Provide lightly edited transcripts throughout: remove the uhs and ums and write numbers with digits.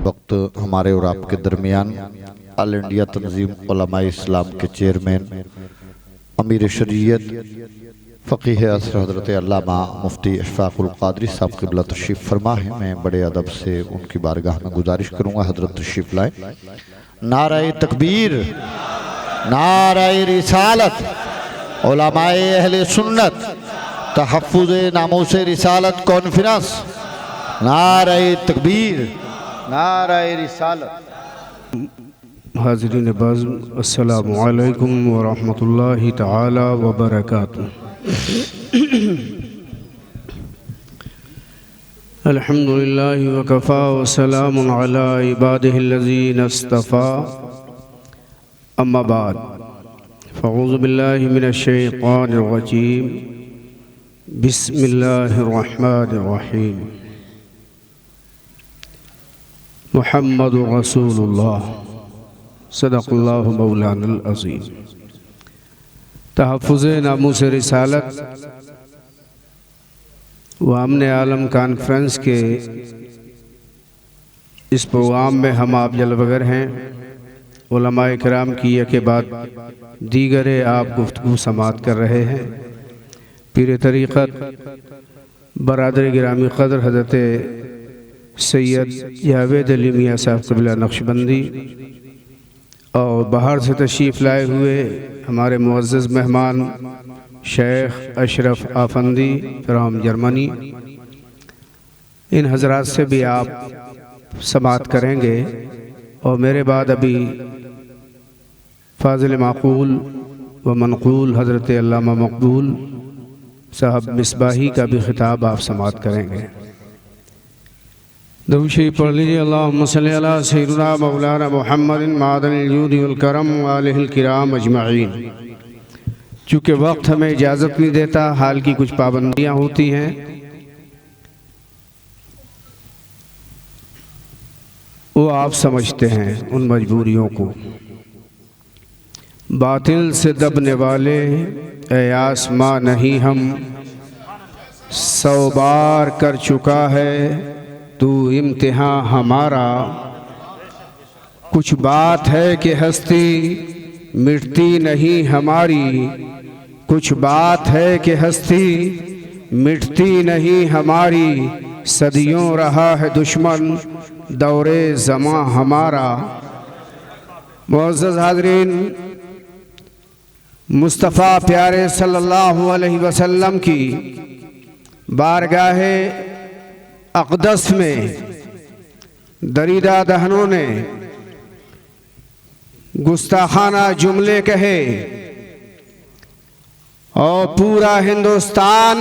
वक्त हमारे और आपके दरमियान ऑल इंडिया तंजीम उलमाए इस्लाम के चेयरमैन अमीर शरीयत फ़कीह असर हज़रत अल्लामा मुफ्ती अशफाकुल क़ादरी साहब क़िबला तशरीफ़ फरमा है। मैं बड़े अदब से उनकी बारगाह में गुजारिश करूँगा हज़रत तशरीफ़ लाए। नाराए तकबीर, नाराए रिसालत, उलमाए अहले सुन्नत, तहफ़्फ़ुज़ नामूस रिसालत कॉन्फ्रेंस, नाराए तकबीर, नाराए रिसालत। हाज़रीन बाज़, अस्सलामु अलैकुम व रहमतुल्लाहि तआला व बरकातुहू। अल्हम्दुलिल्लाहि व कफ़ा व सलामुन अला इबादिहिल्लज़ीना इस्तफ़ा, अम्मा बाद, फ़अऊज़ु बिल्लाहि मिनश शैतानिर रजीम, बिस्मिल्लाहिर रहमानिर रहीम। मुहम्मदुर रसूलुल्लाह सदक़ल्लाहु मौलानल अज़ीम। तहफ़्फ़ुज़ नामूस रिसालत व अमन आलम कॉन्फ्रेंस के इस प्रोग्राम में हम आप जलवगर हैं। उलमाए किराम की के बाद दीगर आप गुफ्तगू समात कर रहे हैं। पीर तरीक़त बरादर गिरामी क़द्र हज़रत सैयद जावेद अली मियाँ साहब क़िबला नक्शबंदी और बाहर से तशरीफ़ लाए हुए हमारे मुअज़्ज़ज़ मेहमान शेख अशरफ आफंदी फ्राम जर्मनी, इन हज़रात से भी आप समात करेंगे। और मेरे बाद अभी फ़ाज़िल माक़ूल व मनक़ूल हज़रत अल्लामा मक़बूल साहब मिसबाही का भी ख़िताब आप समात करेंगे। दुरूद शरीफ पढ़ लीजिए। अल्लाहुम्मा सल्लि अला सय्यिदिना मौलाना मुहम्मदिन मादनिल जूदि वल करम व आलिहिल किराम अजमईन। चूँकि वक्त हमें इजाज़त नहीं देता, हाल की कुछ पाबंदियाँ होती हैं, वो आप समझते हैं उन मजबूरियों को। बातिल से दबने वाले ए आसमां नहीं हम, 100 बार कर चुका है तू इम्तिहान हमारा। कुछ बात है कि हस्ती मिटती नहीं हमारी, कुछ बात है कि हस्ती मिटती नहीं हमारी। सदियों रहा है दुश्मन दौरे ज़मां हमारा। मुअज़्ज़ज़ हाज़रीन, मुस्तफ़ा प्यारे सल्लल्लाहु अलैहि वसल्लम की बारगाहे अक़दस में दरीदा दहनों ने गुस्ताखाना जुमले कहे और पूरा हिंदुस्तान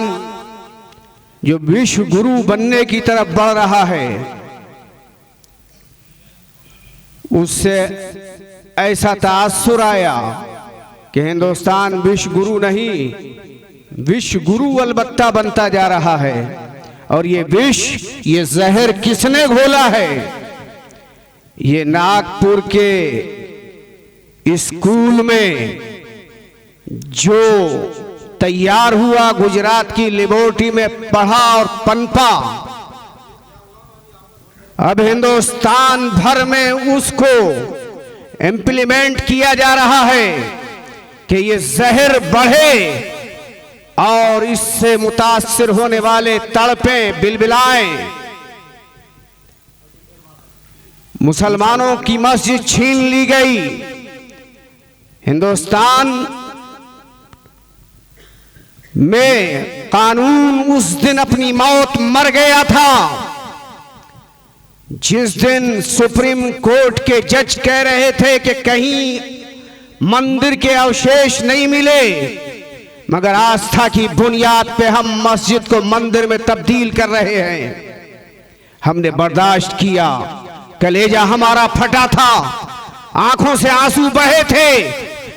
जो विश्व गुरु बनने की तरफ बढ़ रहा है, उससे ऐसा ताअस्सुर आया कि हिंदुस्तान विश्व गुरु नहीं, विश्व गुरु अलबत्ता बनता जा रहा है। और ये विष, ये जहर किसने घोला है? ये नागपुर के स्कूल में जो तैयार हुआ, गुजरात की लेबोरेटरी में पढ़ा और पनपा, अब हिंदुस्तान भर में उसको इम्प्लीमेंट किया जा रहा है कि ये जहर बढ़े और इससे मुतासिर होने वाले तड़पें, बिलबिलाएं। मुसलमानों की मस्जिद छीन ली गई। हिंदुस्तान में कानून उस दिन अपनी मौत मर गया था जिस दिन सुप्रीम कोर्ट के जज कह रहे थे कि कहीं मंदिर के अवशेष नहीं मिले, मगर आस्था की बुनियाद पे हम मस्जिद को मंदिर में तब्दील कर रहे हैं। हमने बर्दाश्त किया, कलेजा हमारा फटा था, आंखों से आंसू बहे थे,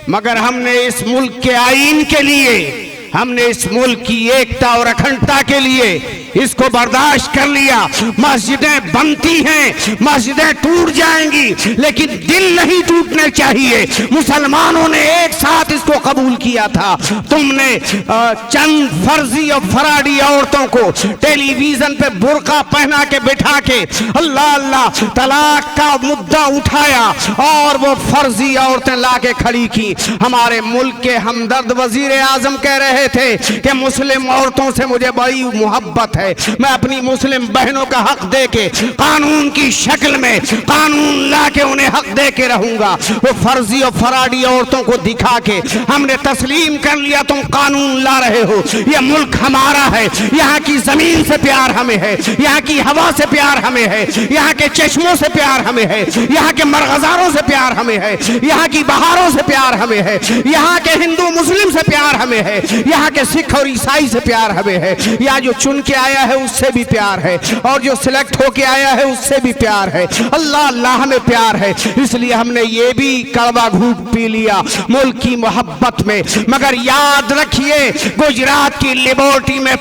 मगर हमने इस मुल्क के आईन के लिए, हमने इस मुल्क की एकता और अखंडता के लिए, इसको बर्दाश्त कर लिया। मस्जिदें बनती हैं, मस्जिदें टूट जाएंगी, लेकिन दिल नहीं टूटने चाहिए। मुसलमानों ने एक साथ इसको कबूल किया था। तुमने चंद फर्जी और फराडी औरतों को टेलीविजन पे बुर्का पहना के बिठा के अल्लाह अल्लाह तलाक का मुद्दा उठाया और वो फर्जी औरतें लाके खड़ी की। हमारे मुल्क के हमदर्द वजीर आजम कह रहे थे कि मुस्लिम औरतों से मुझे बड़ी मोहब्बत है, मैं अपनी मुस्लिम बहनों का हक दे के कानून की शक्ल में कानून ला के उन्हें हक दे के रहूंगा। वो फर्जी और फराडी औरतों को दिखा के हमने तस्लीम कर लिया, तुम कानून ला रहे हो, ये मुल्क हमारा है, यहाँ की जमीन से प्यार हमें है, यहाँ की हवा से प्यार हमें है, यहाँ के चश्मों से प्यार हमें है, यहाँ के मरगजारों से प्यार हमें है, यहाँ की बहारों से प्यार हमें है, यहाँ के हिंदू मुस्लिम से प्यार हमें है, यहाँ के सिख और ईसाई से प्यार हमें है, यहाँ जो चुन के आया है उससे भी प्यार है, और जो सिलेक्ट होके आया है उससे भी प्यार है। अल्लाह अल्लाह में प्यार है, इसलिए हमने ये भी कड़वा घूंट पी लिया मुल्क की मोहब्बत में। मगर याद रखिए, गुजरात की लिबर्टी में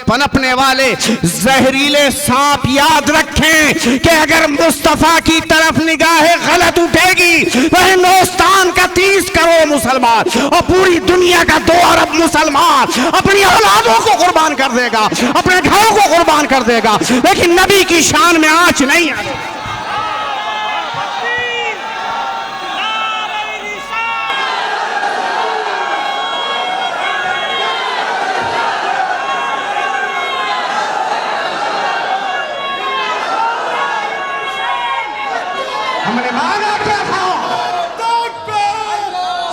पनपने वाले जहरीले सांप याद रखें कि अगर मुस्तफा की तरफ निगाहें गलत उठेगी तो हिंदुस्तान का 30 करोड़ मुसलमान और पूरी दुनिया का 2 अरब मुसलमान अपनी औलादों को कुर्बान कर देगा, अपने घरों को कुर्बान कर देगा, लेकिन नबी की शान में आंच नहीं आएगी। हमने मांगा क्या था?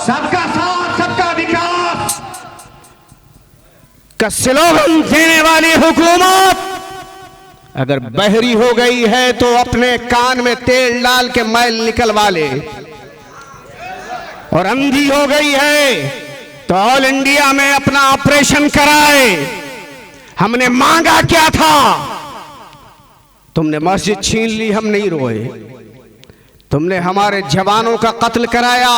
सबका साथ, सबका विकास का स्लोगन देने वाली हुकूमत अगर बहरी हो गई है तो अपने कान में तेल डाल के मैल निकलवा ले, और अंधी हो गई है तो ऑल इंडिया में अपना ऑपरेशन कराए। हमने मांगा क्या था? तुमने मस्जिद छीन ली, हम नहीं रोए। तुमने हमारे जवानों का कत्ल कराया,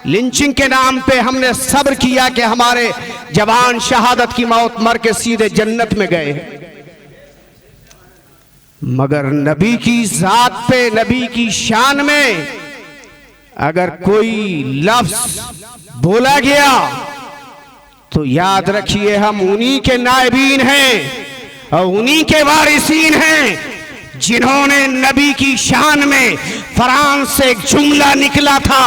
लिंचिंग के नाम पे हमने सब्र किया कि हमारे जवान शहादत की मौत मर के सीधे जन्नत में गए। मगर नबी की जात पे, नबी की शान में अगर कोई लफ्ज बोला गया तो याद रखिए हम उन्हीं के नायबीन हैं और उन्हीं के वारिसीन हैं जिन्होंने नबी की शान में फ्रांस से एक जुमला निकला था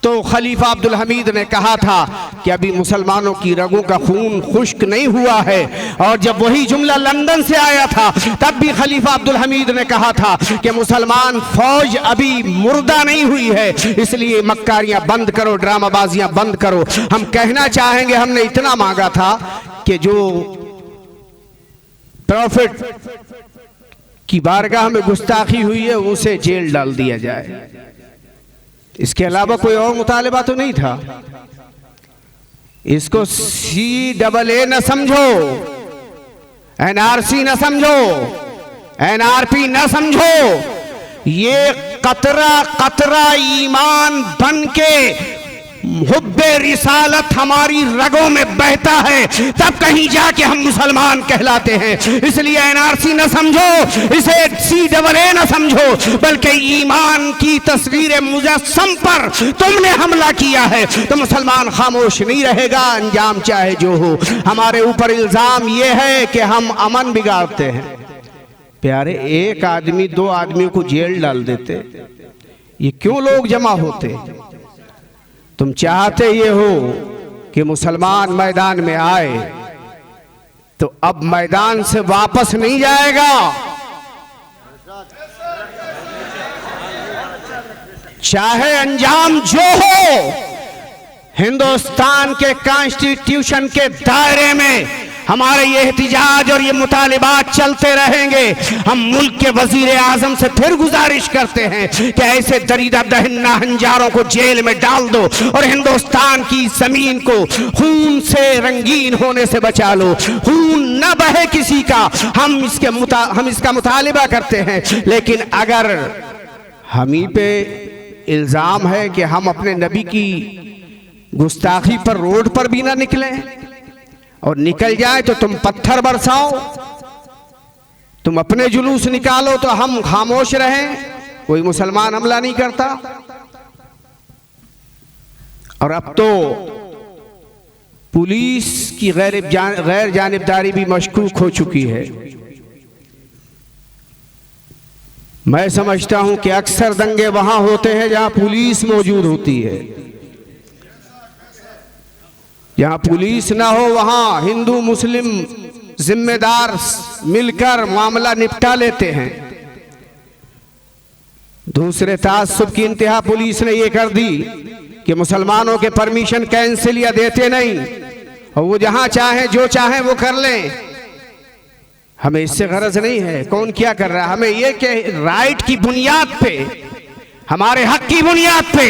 तो खलीफा अब्दुल हमीद ने कहा था कि अभी मुसलमानों की रगों का खून खुश्क नहीं हुआ है, और जब वही जुमला लंदन से आया था तब भी खलीफा अब्दुल हमीद ने कहा था कि मुसलमान फौज अभी मुर्दा नहीं हुई है, इसलिए मक्कारियां बंद करो, ड्रामाबाजियां बंद करो। हम कहना चाहेंगे हमने इतना मांगा था कि जो प्रॉफिट की बारगाह में गुस्ताखी हुई है उसे जेल डाल दिया जाए। इसके अलावा कोई और मुतालिबा तो नहीं था। इसको CAA न समझो, NRC न समझो, NRP न समझो, ये कतरा कतरा ईमान बन के हुब्बे रिसालत हमारी रगों में बहता है, तब कहीं जाके हम मुसलमान कहलाते हैं। इसलिए NRC न समझो, इसे CAA न समझो, बल्कि ईमान की तस्वीर मुजस्सम पर तुमने हमला किया है तो मुसलमान खामोश नहीं रहेगा, अंजाम चाहे जो हो। हमारे ऊपर इल्जाम यह है कि हम अमन बिगाड़ते हैं। प्यारे, एक आदमी 2 आदमियों को जेल डाल देते, ये क्यों लोग जमा होते? तुम चाहते ये हो कि मुसलमान मैदान में आए तो अब मैदान से वापस नहीं जाएगा। चाहे अंजाम जो हो, हिंदुस्तान के कॉन्स्टिट्यूशन के दायरे में हमारे ये एहतिजाज और ये मुतालिबात चलते रहेंगे। हम मुल्क के वजीर आजम से फिर गुजारिश करते हैं कि ऐसे दरीदा दहन्ना हंजारों को जेल में डाल दो और हिंदुस्तान की जमीन को खून से रंगीन होने से बचा लो। खून न बहे किसी का, हम इसका मुतालिबा करते हैं। लेकिन अगर हम ही पे इल्जाम है कि हम अपने नबी की गुस्ताखी पर रोड पर भी ना निकलें, और निकल जाए तो तुम पत्थर बरसाओ, तुम अपने जुलूस निकालो तो हम खामोश रहें, कोई मुसलमान हमला नहीं करता। और अब तो पुलिस की गैर जानिबदारी भी मशकूक हो चुकी है। मैं समझता हूं कि अक्सर दंगे वहां होते हैं जहां पुलिस मौजूद होती है। जहां पुलिस ना हो वहां हिंदू मुस्लिम जिम्मेदार मिलकर मामला निपटा लेते हैं। दूसरे तासुब की इंतहा पुलिस ने यह कर दी कि मुसलमानों के परमिशन कैंसिल या देते नहीं, और वो जहां चाहे जो चाहे वो कर लें। हमें इससे गरज नहीं है कौन क्या कर रहा है। हमें ये कि राइट की बुनियाद पे, हमारे हक की बुनियाद पे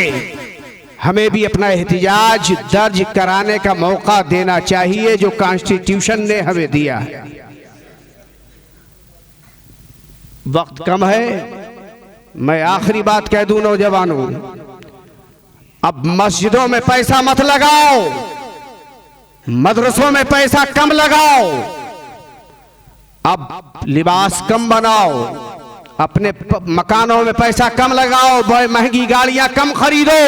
हमें भी अपना एहतिजाज दर्ज कराने का मौका देना चाहिए जो कॉन्स्टिट्यूशन ने हमें दिया है। वक्त कम है, मैं आखिरी बात कह दूं नौजवानों, अब मस्जिदों में पैसा मत लगाओ, मदरसों में पैसा कम लगाओ, अब लिबास कम बनाओ, अपने मकानों में पैसा कम लगाओ, महंगी गाड़ियां कम खरीदो।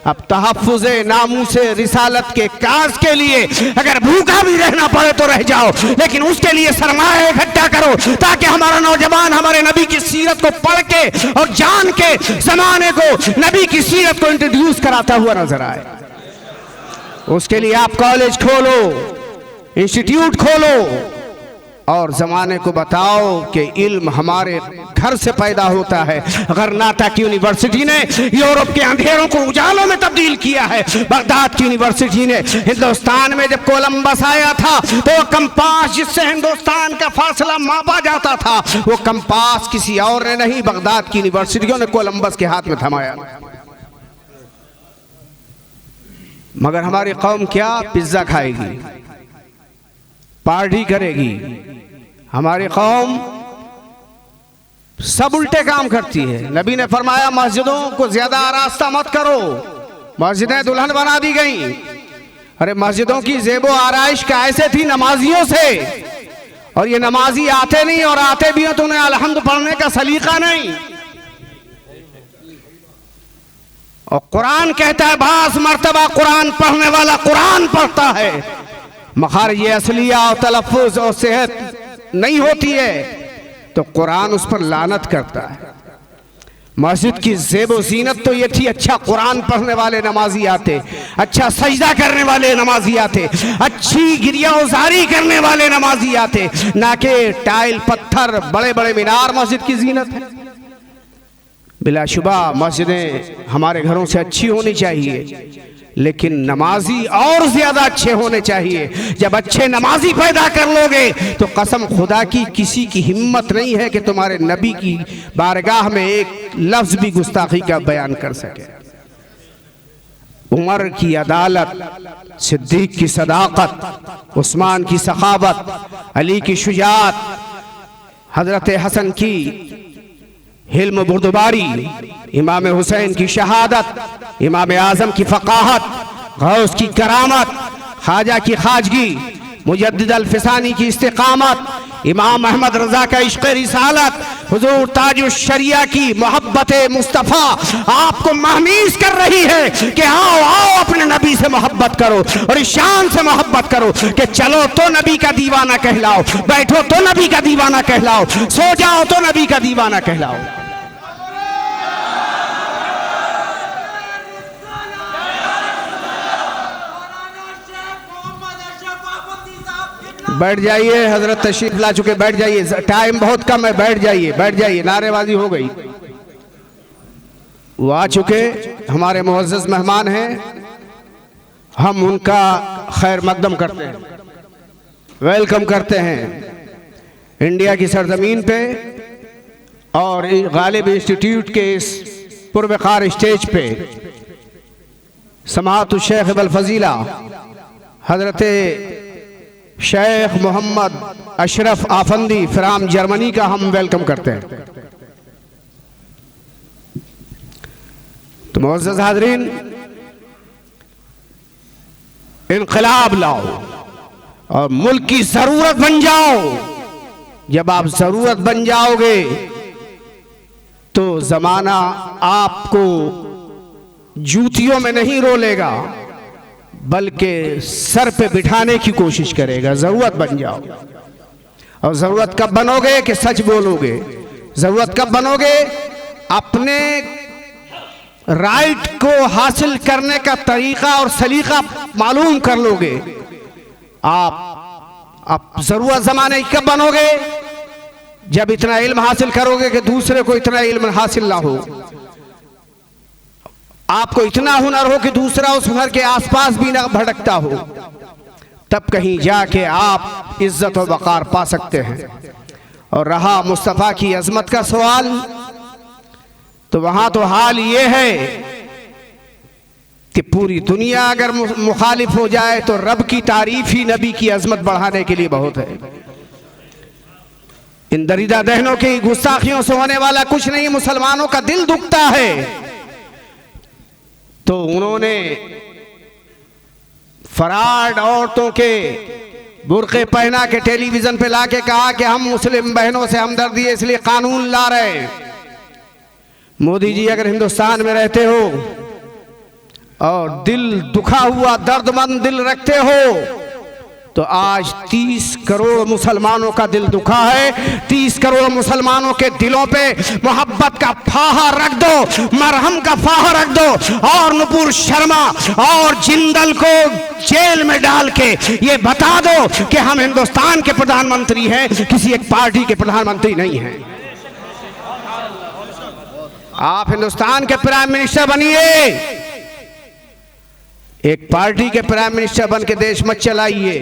अब तहफ्फुज़े नामूसे रिसालत के काज के लिए अगर भूखा भी रहना पड़े तो रह जाओ, लेकिन उसके लिए सरमाया इकट्ठा करो ताकि हमारा नौजवान हमारे नबी की सीरत को पढ़ के और जान के जमाने को नबी की सीरत को इंट्रोड्यूस कराता हुआ नजर आए। उसके लिए आप कॉलेज खोलो, इंस्टीट्यूट खोलो और जमाने को बताओ कि इल्म हमारे घर से पैदा होता है। गरनाता की यूनिवर्सिटी ने यूरोप के अंधेरों को उजालों में तब्दील किया है। बगदाद की यूनिवर्सिटी ने हिंदुस्तान में जब कोलंबस आया था तो वो कंपास जिससे हिंदुस्तान का फासला मापा जाता था, वो कंपास किसी और ने नहीं, बगदाद की यूनिवर्सिटियों ने कोलंबस के हाथ में थमाया। मगर हमारी कौम क्या पिज्जा खाएगी, पार्टी करेगी। हमारी कौम सब उल्टे काम करती है। नबी ने फरमाया मस्जिदों को ज्यादा आरास्ता मत करो, मस्जिदें दुल्हन बना दी गई। अरे मस्जिदों की ज़ेबो आराइश का ऐसे थी नमाजियों से, और ये नमाजी आते नहीं, और आते भी हैं तो उन्हें अलहम्द पढ़ने का सलीका नहीं। और कुरान कहता है बास मर्तबा कुरान पढ़ने वाला कुरान पढ़ता है, मखारिज असलिया और तलफ़ुज़ और सेहत नहीं होती है तो कुरान उस पर लानत करता है। मस्जिद की ज़ेब व ज़ीनत तो ये थी अच्छा कुरान पढ़ने वाले नमाजी आते, अच्छा सजदा करने वाले नमाजी आते, अच्छी गिरियाउज़ारी करने वाले नमाजी आते, ना कि टाइल पत्थर बड़े बड़े मीनार मस्जिद की ज़ीनत है। बिलाशुबा मस्जिदें हमारे घरों से अच्छी होनी चाहिए, लेकिन नमाजी और ज्यादा अच्छे होने चाहिए। जब अच्छे नमाजी पैदा कर लोगे तो कसम खुदा की किसी की हिम्मत नहीं है कि तुम्हारे नबी की बारगाह में एक लफ्ज भी गुस्ताखी का बयान कर सके। उमर की अदालत, सिद्दीक की सदाकत, उस्मान की सखावत, अली की शुजात, हजरत हसन की हिल्म बुर्दबारी, इमाम हुसैन की शहादत, इमाम आज़म की फ़क़ाहत, गौस की करामत, ख्वाजा की खाजगी, मुजद्दिद अल-फ़िसानी की इस्तिक़ामत, इमाम अहमद रज़ा का इश्क़ रिसालत, हुज़ूर ताजुश शरिया की मोहब्बत मुस्तफ़ा आपको महमीज़ कर रही है कि आओ आओ अपने नबी से मोहब्बत करो और इस शान से मोहब्बत करो कि चलो तो नबी का दीवाना कहलाओ, बैठो तो नबी का दीवाना कहलाओ, सो जाओ तो नबी का दीवाना कहलाओ। बैठ जाइए, हजरत तशरीफ ला चुके, बैठ जाइए, टाइम बहुत कम है, बैठ जाइए बैठ जाइए, नारेबाजी हो गई। वो आ चुके हमारे मुअज़्ज़ज़ मेहमान हैं, हम उनका खैर मकदम करते हैं, वेलकम करते हैं इंडिया की सरजमीन पे और गालिब इंस्टीट्यूट के इस पुरवकार स्टेज पे। समाअतु शेख अबुल फजीला हजरत शेख मोहम्मद अशरफ आफंदी फ्राम जर्मनी का हम वेलकम करते हैं। तो मुअज़्ज़ज़ हाज़रीन, इनक़िलाब लाओ, और मुल्क की जरूरत बन जाओ। जब आप जरूरत बन जाओगे तो जमाना आपको जूतियों में नहीं रोलेगा, बल्कि सर पे बिठाने की कोशिश करेगा। जरूरत बन जाओ। और जरूरत कब बनोगे कि सच बोलोगे। जरूरत कब बनोगे, अपने राइट को हासिल करने का तरीका और सलीका मालूम कर लोगे। आप जरूरत जमाने कब बनोगे, जब इतना इल्म हासिल करोगे कि दूसरे को इतना इल्म हासिल ना हो। आपको इतना हुनर हो कि दूसरा उस हुनर के आसपास भी ना भटकता हो, तब कहीं जाके आप इज्जत और वक़ार पा सकते हैं। और रहा मुस्तफ़ा की अजमत का सवाल, तो वहां तो हाल ये है कि पूरी दुनिया अगर मुखालिफ हो जाए तो रब की तारीफ ही नबी की अजमत बढ़ाने के लिए बहुत है। इन दरिदा दहनों की गुस्ताखियों से होने वाला कुछ नहीं, मुसलमानों का दिल दुखता है। तो उन्होंने फराड औरतों के बुर्के पहना के टेलीविजन पे लाके कहा कि हम मुस्लिम बहनों से हमदर्दी है इसलिए कानून ला रहे हैं। मोदी जी, अगर हिंदुस्तान में रहते हो और दिल दुखा हुआ दर्दमंद दिल रखते हो तो आज 30 करोड़ मुसलमानों का दिल दुखा है। 30 करोड़ मुसलमानों के दिलों पे मोहब्बत का फाहा रख दो, मरहम का फाहा रख दो, और नुपुर शर्मा और जिंदल को जेल में डाल के ये बता दो कि हम हिंदुस्तान के प्रधानमंत्री हैं, किसी एक पार्टी के प्रधानमंत्री नहीं हैं। आप हिंदुस्तान के प्राइम मिनिस्टर बनिए, एक पार्टी के प्राइम मिनिस्टर बन के देश मत चलाइए,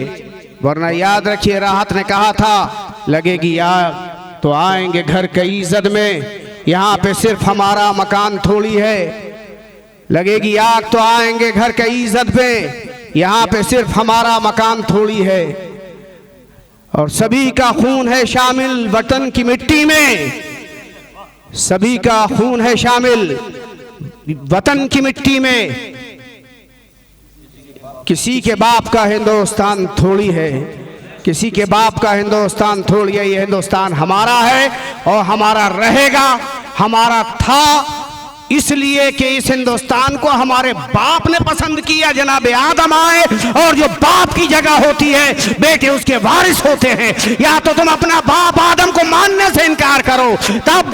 वरना याद रखिए राहत ने कहा था लगेगी आग तो आएंगे घर की इज्जत में, यहाँ पे सिर्फ हमारा मकान थोड़ी है। लगेगी आग तो आएंगे घर की इज्जत में, यहाँ पे सिर्फ हमारा मकान थोड़ी है। और सभी का खून है शामिल वतन की मिट्टी में, सभी का खून है शामिल वतन की मिट्टी में। किसी के बाप का हिंदुस्तान थोड़ी है, किसी के बाप का हिंदुस्तान थोड़ी है। ये हिंदुस्तान हमारा है और हमारा रहेगा। हमारा था इसलिए कि इस हिंदुस्तान को हमारे बाप ने पसंद किया, जनाब आदम आए, और जो बाप की जगह होती है बेटे उसके वारिस होते हैं। या तो तुम अपना बाप आदम को मानने से इनकार करो, तब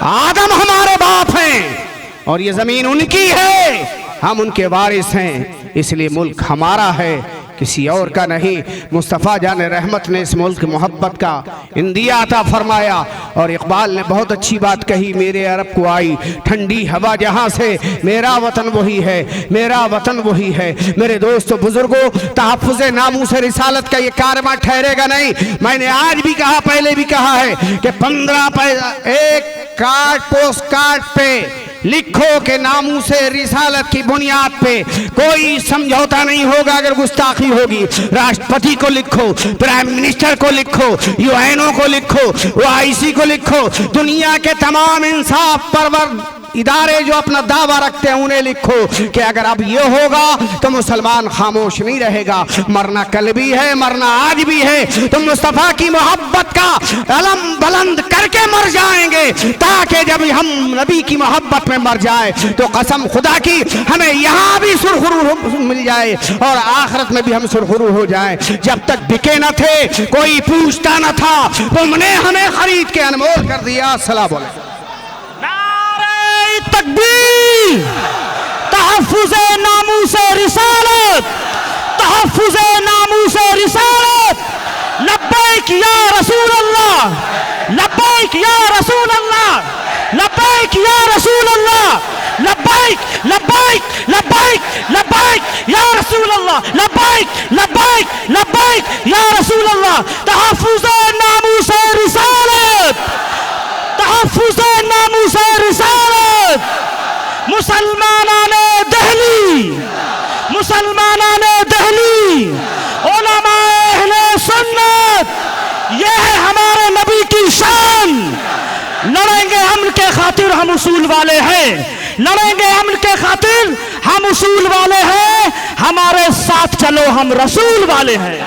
आदम हमारे बाप हैं और ये जमीन उनकी है, हम उनके वारिस हैं, इसलिए मुल्क हमारा है, किसी और का नहीं। मुस्तफ़ा जान रहमत ने इस मुल्क की मोहब्बत का इंदिया अता फरमाया। और इकबाल ने बहुत अच्छी बात कही, मेरे अरब को आई ठंडी हवा जहाँ से, मेरा वतन वही है, मेरा वतन वही है। मेरे दोस्तों बुजुर्गों, तहफ़्फ़ुज़ नामूस रिसालत का ये कारवा ठहरेगा नहीं। मैंने आज भी कहा, पहले भी कहा है कि 15 पैसा एक कार्ड पोस्ट कार्ड पे लिखो कि नामूस रिसालत की बुनियाद पे कोई समझौता नहीं होगा अगर गुस्ताखी होगी। राष्ट्रपति को लिखो, प्राइम मिनिस्टर को लिखो, यूएनओ को लिखो, ओआईसी को लिखो, दुनिया के तमाम इंसाफ परवर इदारे जो अपना दावा रखते हैं उन्हें लिखो कि अगर अब ये होगा तो मुसलमान खामोश नहीं रहेगा। मरना कल भी है, मरना आज भी है, तो मुस्तफ़ा की मोहब्बत का अलम बुलंद करके मर जाएंगे, ताकि जब हम नबी की मोहब्बत में मर जाए तो कसम खुदा की हमें यहाँ भी सुरखरू मिल जाए और आखिरत में भी हम सुरखरू हो जाए। जब तक बिके न थे कोई पूछता न था, तुमने हमें खरीद के अनमोल कर दिया। अस्सलाम वालेकुम। तकबीर, तहफ़्फ़ुज़े नामूसे रिसालत, तहफ़्फ़ुज़े नामूसे रिसालत। लब्बैक या रसूल अल्लाह, लब्बैक या रसूल अल्लाह, लब्बैक या रसूल अल्लाह, लब्बैक लब्बैक लब्बैक लब्बैक या रसूल अल्लाह, लब्बैक लब्बैक लब्बैक या रसूल अल्लाह। तहफ़्फ़ुज़े नामूसे रिसालत, तहफ़्फ़ुज़े नामूसे रिसालत। मुसलमानाने दहली, मुसलमानाने दहली, उलमाए अहले सुन्नत, ये है हमारे नबी की शान। लड़ेंगे अमन के खातिर, हम उसूल वाले हैं, लड़ेंगे अमन के खातिर, हम उसूल वाले हैं। हमारे साथ चलो हम रसूल वाले हैं।